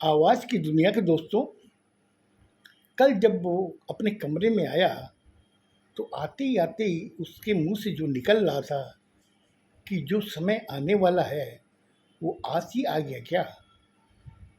आवाज़ की दुनिया के दोस्तों, कल जब वो अपने कमरे में आया तो आते ही आते ही उसके मुंह से जो निकल रहा था कि जो समय आने वाला है वो आज ही आ गया क्या।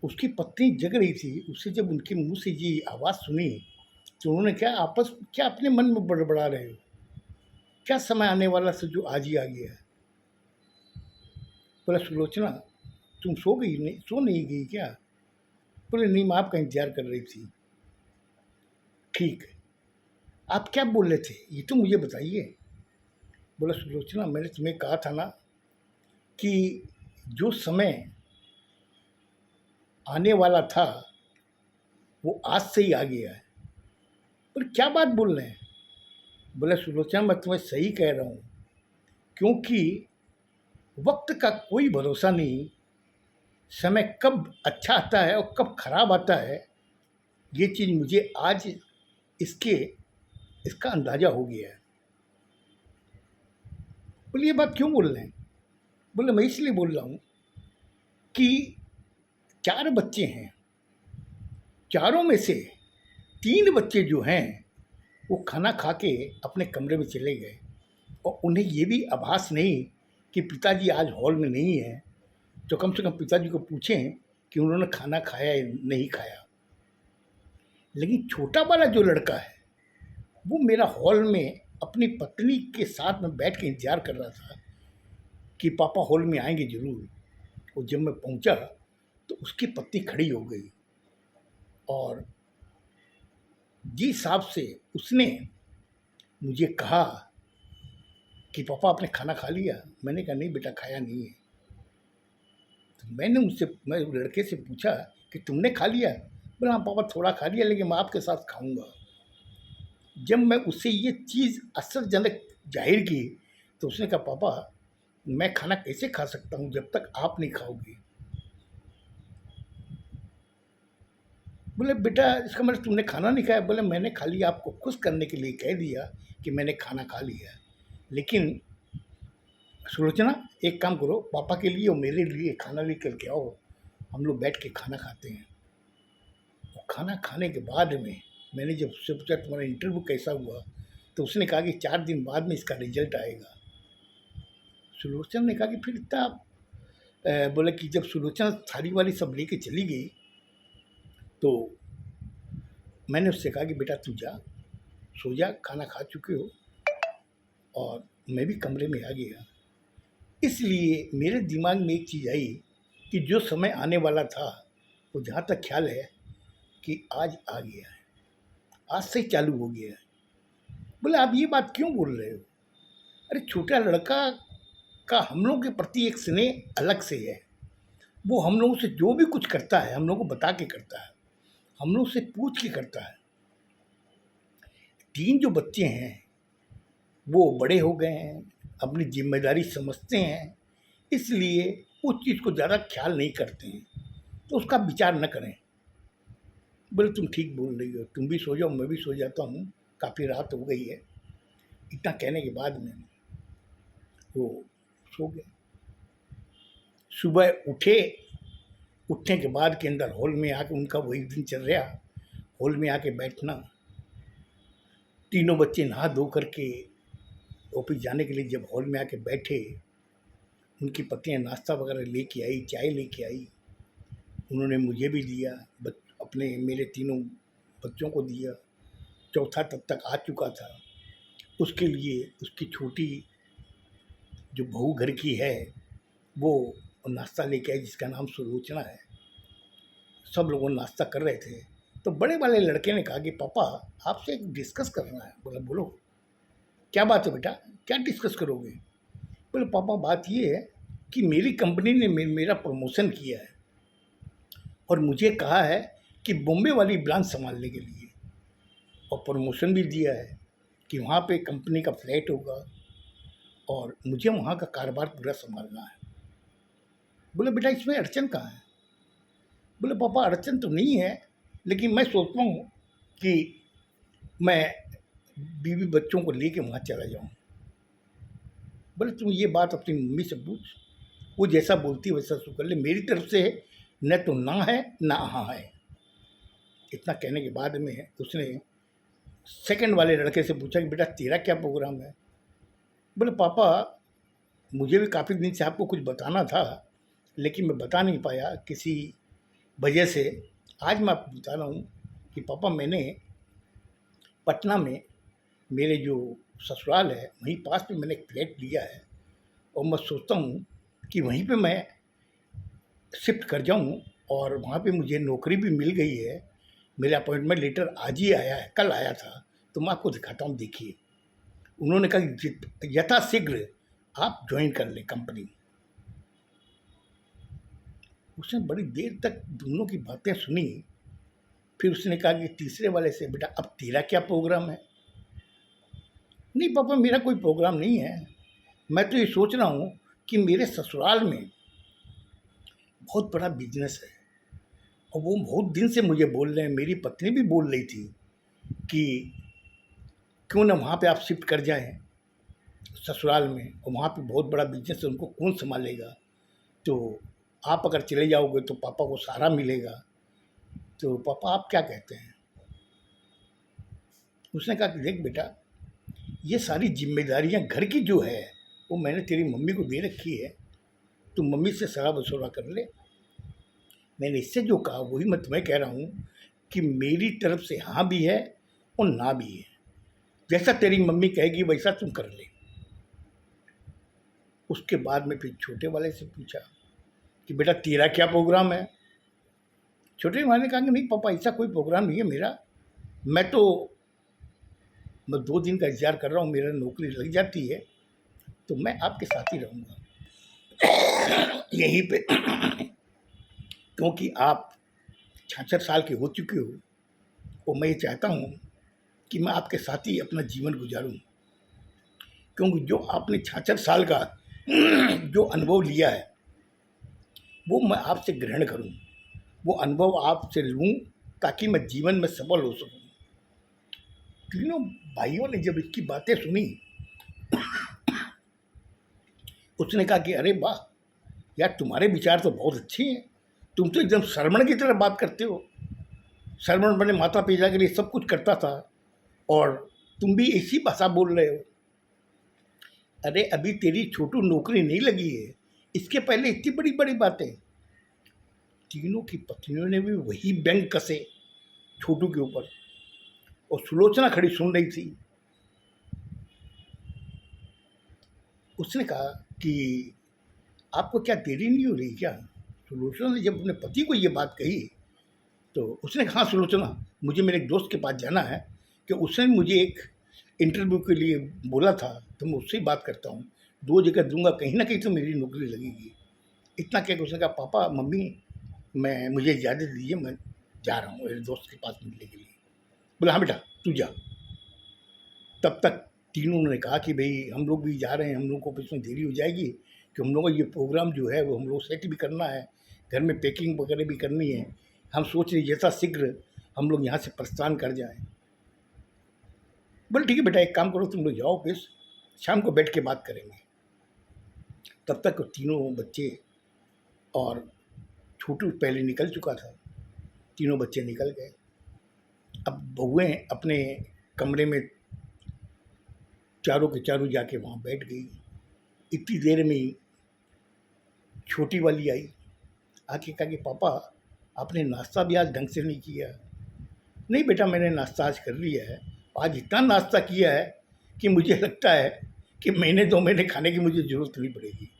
उसकी पत्नी जग रही थी। उसे जब उनके मुंह से ये आवाज़ सुनी तो उन्होंने क्या अपने मन में बड़बड़ा रहे हो, क्या समय आने वाला था जो आज ही आ गया है। बोला, सुलोचना तुम सो नहीं गई क्या। बोले, नहीं, मैं आपका इंतजार कर रही थी। ठीक है, आप क्या बोल रहे थे ये तो मुझे बताइए। बोला, सुलोचना मैंने तुम्हें कहा था ना कि जो समय आने वाला था वो आज से ही आ गया है। बोले, क्या बात बोल रहे हैं। बोला, सुलोचना मैं तुम्हें सही कह रहा हूँ, क्योंकि वक्त का कोई भरोसा नहीं। समय कब अच्छा आता है और कब खराब आता है, ये चीज़ मुझे आज इसके इसका अंदाज़ा हो गया है। बोले, ये बात क्यों बोल रहे हैं। बोले, मैं इसलिए बोल रहा हूँ कि 4 बच्चे हैं, चारों में से 3 बच्चे जो हैं वो खाना खा के अपने कमरे में चले गए और उन्हें ये भी आभास नहीं कि पिताजी आज हॉल में नहीं है। तो कम से कम पिताजी को पूछें कि उन्होंने खाना खाया या नहीं खाया। लेकिन छोटा वाला जो लड़का है वो मेरा हॉल में अपनी पत्नी के साथ में बैठ के इंतज़ार कर रहा था कि पापा हॉल में आएंगे ज़रूर। और जब मैं पहुंचा तो उसकी पत्नी खड़ी हो गई और जिस हिसाब से उसने मुझे कहा कि पापा आपने खाना खा लिया, मैंने कहा नहीं बेटा, खाया नहीं है। तो मैं लड़के से पूछा कि तुमने खा लिया। बोला, हाँ पापा थोड़ा खा लिया, लेकिन मैं आपके साथ खाऊंगा। जब मैं उससे ये चीज़ असरजनक जाहिर की तो उसने कहा, पापा मैं खाना कैसे खा सकता हूँ जब तक आप नहीं खाओगे। बोले, बेटा इसका मतलब तुमने खाना नहीं खाया। बोले, मैंने खाली आपको खुश करने के लिए कह दिया कि मैंने खाना खा लिया। लेकिन सुलोचना एक काम करो, पापा के लिए और मेरे लिए खाना लेकर के आओ, हम लोग बैठ के खाना खाते हैं। और खाना खाने के बाद में मैंने जब उससे पूछा तुम्हारा इंटरव्यू कैसा हुआ तो उसने कहा कि 4 दिन बाद में इसका रिजल्ट आएगा। सुलोचना ने कहा कि फिर इतना बोले कि जब सुलोचना थाली वाली सब लेके चली गई तो मैंने उससे कहा कि बेटा तू जा, सो जा, खाना खा चुके हो। और मैं भी कमरे में आ गया। इसलिए मेरे दिमाग में एक चीज़ आई कि जो समय आने वाला था वो जहाँ तक ख्याल है कि आज आ गया है, आज से ही चालू हो गया है। बोले, आप ये बात क्यों बोल रहे हो। अरे छोटा लड़का का हम लोगों के प्रति एक स्नेह अलग से है। वो हम लोगों से जो भी कुछ करता है हम लोगों को बता के करता है, हम लोग से पूछ के करता है। 3 जो बच्चे हैं वो बड़े हो गए हैं, अपनी जिम्मेदारी समझते हैं, इसलिए उस चीज़ को ज़्यादा ख्याल नहीं करते हैं, तो उसका विचार न करें। बोले, तुम ठीक बोल रही हो, तुम भी सो जाओ, मैं भी सो जाता हूँ, काफ़ी रात हो गई है। इतना कहने के बाद में वो सो गए। सुबह उठने के बाद के अंदर हॉल में आके उनका वही दिनचर्या, हॉल में आके बैठना। तीनों बच्चे नहा धो करके ऑफिस जाने के लिए जब हॉल में आके बैठे, उनकी पत्नियां नाश्ता वगैरह लेके आई, चाय लेके आई, उन्होंने मुझे भी दिया, अपने मेरे तीनों बच्चों को दिया। चौथा तब तक आ चुका था, उसके लिए उसकी छोटी जो बहू घर की है वो नाश्ता लेके आई जिसका नाम सुलोचना है। सब लोगों नाश्ता कर रहे थे तो बड़े वाले लड़के ने कहा कि पापा आपसे एक डिस्कस करना है। बोला, बोलो क्या बात है बेटा, क्या डिस्कस करोगे। बोले, पापा बात ये है कि मेरी कंपनी ने मेरा प्रमोशन किया है और मुझे कहा है कि बॉम्बे वाली ब्रांच संभालने के लिए, और प्रमोशन भी दिया है कि वहाँ पे कंपनी का फ्लैट होगा और मुझे वहाँ का कारोबार पूरा संभालना है। बोले, बेटा इसमें अड़चन कहाँ है। बोले, पापा अड़चन तो नहीं है, लेकिन मैं सोचता हूँ कि मैं बीवी बच्चों को लेके वहाँ चला जाऊँ। बोले, तुम ये बात अपनी मम्मी से पूछ, वो जैसा बोलती है वैसा तू कर ले। मेरी तरफ से न तो ना है ना हाँ है। इतना कहने के बाद में उसने सेकंड वाले लड़के से पूछा कि बेटा तेरा क्या प्रोग्राम है। बोले पापा मुझे भी काफ़ी दिन से आपको कुछ बताना था, लेकिन मैं बता नहीं पाया किसी वजह से। आज मैं आपको बता रहा हूँ कि पापा मैंने पटना में मेरे जो ससुराल है वहीं पास में मैंने एक फ्लैट लिया है, और मैं सोचता हूँ कि वहीं पे मैं शिफ्ट कर जाऊँ, और वहाँ पे मुझे नौकरी भी मिल गई है। मेरा अपॉइंटमेंट लेटर आज ही आया है, कल आया था, तो मैं आपको दिखाता हूँ, देखिए। उन्होंने कहा कि यथाशीघ्र आप ज्वाइन कर लें कंपनी। उसने बड़ी देर तक दोनों की बातें सुनी, फिर उसने कहा कि तीसरे वाले से बेटा अब तेरा क्या प्रोग्राम है। नहीं पापा मेरा कोई प्रोग्राम नहीं है, मैं तो ये सोच रहा हूँ कि मेरे ससुराल में बहुत बड़ा बिजनेस है, और वो बहुत दिन से मुझे बोल रहे हैं, मेरी पत्नी भी बोल रही थी कि क्यों ना वहाँ पे आप शिफ्ट कर जाएं ससुराल में, और वहाँ पे बहुत बड़ा बिजनेस है, उनको कौन संभालेगा, तो आप अगर चले जाओगे तो पापा को सहारा मिलेगा। तो पापा आप क्या कहते हैं। उसने कहा कि देख बेटा ये सारी जिम्मेदारियां घर की जो है वो मैंने तेरी मम्मी को दे रखी है, तू मम्मी से सलाह मशवरा कर ले। मैंने इससे जो कहा वही मैं तुम्हें कह रहा हूँ कि मेरी तरफ से हाँ भी है और ना भी है, जैसा तेरी मम्मी कहेगी वैसा तुम कर ले। उसके बाद में फिर छोटे वाले से पूछा कि बेटा तेरा क्या प्रोग्राम है। छोटे वाले ने कहा कि नहीं पापा ऐसा कोई प्रोग्राम नहीं है मेरा, मैं 2 दिन का इंतजार कर रहा हूँ, मेरा नौकरी लग जाती है तो मैं आपके साथ ही रहूँगा यहीं पे क्योंकि आप 66 साल के हो चुके हो, और मैं ये चाहता हूँ कि मैं आपके साथ ही अपना जीवन गुजारूँ, क्योंकि जो आपने 66 साल का जो अनुभव लिया है वो मैं आपसे ग्रहण करूँ, वो अनुभव आपसे लूँ ताकि मैं जीवन में सफल हो सकूँ। तीनों भाइयों ने जब इसकी बातें सुनी, उसने कहा कि अरे वाह यार तुम्हारे विचार तो बहुत अच्छे हैं, तुम तो एकदम श्रवण की तरह बात करते हो। श्रवण अपने माता पिता के लिए सब कुछ करता था, और तुम भी ऐसी भाषा बोल रहे हो। अरे अभी तेरी छोटू नौकरी नहीं लगी है, इसके पहले इतनी बड़ी बड़ी बातें। तीनों की पत्नियों ने भी वही व्यंग कसे छोटू के ऊपर, और सुलोचना खड़ी सुन रही थी। उसने कहा कि आपको क्या देरी नहीं हो रही क्या। सुलोचना ने जब अपने पति को ये बात कही तो उसने कहा हाँ सुलोचना मुझे मेरे एक दोस्त के पास जाना है, कि उसने मुझे एक इंटरव्यू के लिए बोला था, तो मैं उससे ही बात करता हूँ, 2 जगह दूंगा, कहीं ना कहीं तो मेरी नौकरी लगेगी। इतना कह के उसने कहा पापा मम्मी मुझे इजाज़त दीजिए, मैं जा रहा हूँ मेरे दोस्त के पास मिलने के लिए। बोला हाँ बेटा तू जा। तब तक तीनों ने कहा कि भाई हम लोग भी जा रहे हैं, हम लोग को इसमें देरी हो जाएगी, कि हम लोग का ये प्रोग्राम जो है वो हम लोग सेट भी करना है, घर में पैकिंग वगैरह भी करनी है। हम सोच रहे जैसा शीघ्र हम लोग यहाँ से प्रस्थान कर जाएं। बोले ठीक है बेटा एक काम करो तुम लोग जाओ ऑफिस, शाम को बैठ के बात करेंगे। तब तक तीनों बच्चे और छोटू पहले निकल चुका था, तीनों बच्चे निकल गए। अब बहुएँ अपने कमरे में चारों के चारों जाके वहाँ बैठ गई। इतनी देर में ही छोटी वाली आई, आके कहा कि पापा आपने नाश्ता भी आज ढंग से नहीं किया। नहीं बेटा मैंने नाश्ता आज कर लिया है, आज इतना नाश्ता किया है कि मुझे लगता है कि महीने 2 महीने खाने की मुझे ज़रूरत नहीं पड़ेगी।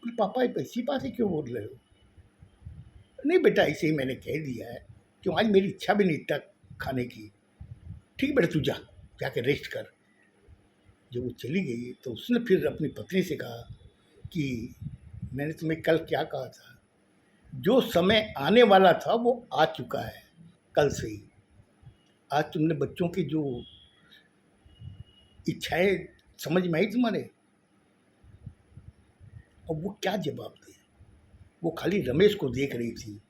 बोले पापा ये ऐसी बातें क्यों बोल रहे हो। नहीं बेटा ऐसे ही मैंने कह दिया है, क्यों आज मेरी इच्छा भी नहीं था खाने की। ठीक है बेटा तू जा जाके रेस्ट कर। जब वो चली गई तो उसने फिर अपनी पत्नी से कहा कि मैंने तुम्हें कल क्या कहा था, जो समय आने वाला था वो आ चुका है कल से ही। आज तुमने बच्चों की जो इच्छाएं समझ में आई तुम्हारे। और वो क्या जवाब दे, वो खाली रमेश को देख रही थी,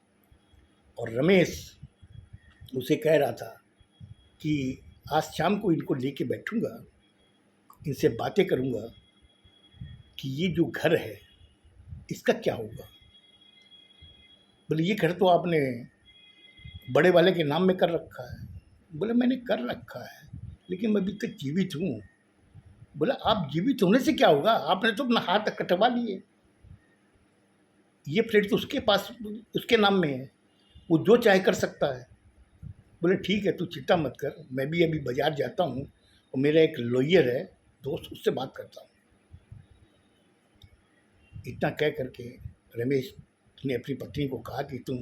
और रमेश उसे कह रहा था कि आज शाम को इनको लेके बैठूंगा, इनसे बातें करूंगा कि ये जो घर है इसका क्या होगा। बोले ये घर तो आपने बड़े वाले के नाम में कर रखा है। बोले मैंने कर रखा है, लेकिन मैं अभी तक जीवित हूँ। बोला आप जीवित होने से क्या होगा, आपने तो अपना हाथ कटवा लिए। ये फ्लैट तो उसके पास, उसके नाम में है, वो जो चाहे कर सकता है। बोले ठीक है, तू चिंता मत कर, मैं भी अभी बाज़ार जाता हूँ और मेरा एक लॉयर है दोस्त, उससे बात करता हूँ। इतना कह करके रमेश ने अपनी पत्नी को कहा कि तुम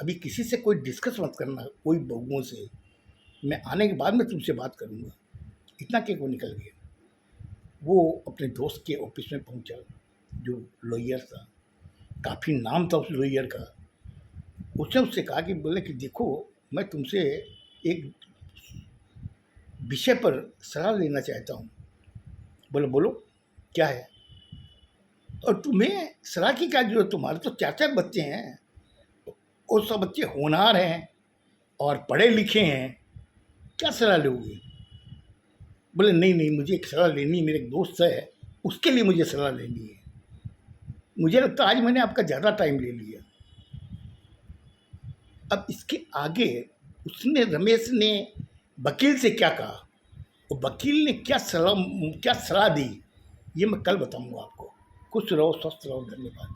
अभी किसी से कोई डिस्कस मत करना, कोई बहुओं से, मैं आने के बाद में तुमसे बात करूँगा। इतना कह वो निकल गया। वो अपने दोस्त के ऑफिस में पहुंचा, जो लॉयर था, काफ़ी नाम था उस लॉयर का। उसने उससे कहा कि बोले कि देखो मैं तुमसे एक विषय पर सलाह लेना चाहता हूँ। बोले बोलो क्या है। और तुम्हें सलाह की क्या जरूरत, तुम्हारे तो 4-4 बच्चे हैं, और सब बच्चे होनहार हैं और पढ़े लिखे हैं, क्या सलाह लोगे। बोले नहीं नहीं, मुझे एक सलाह लेनी है, मेरे एक दोस्त है उसके लिए मुझे सलाह लेनी है। मुझे लगता है आज मैंने आपका ज़्यादा टाइम ले लिया। अब इसके आगे उसने, रमेश ने वकील से क्या कहा और वकील ने क्या सलाह दी, ये मैं कल बताऊंगा आपको। खुश रहो, स्वस्थ रहो, धन्यवाद।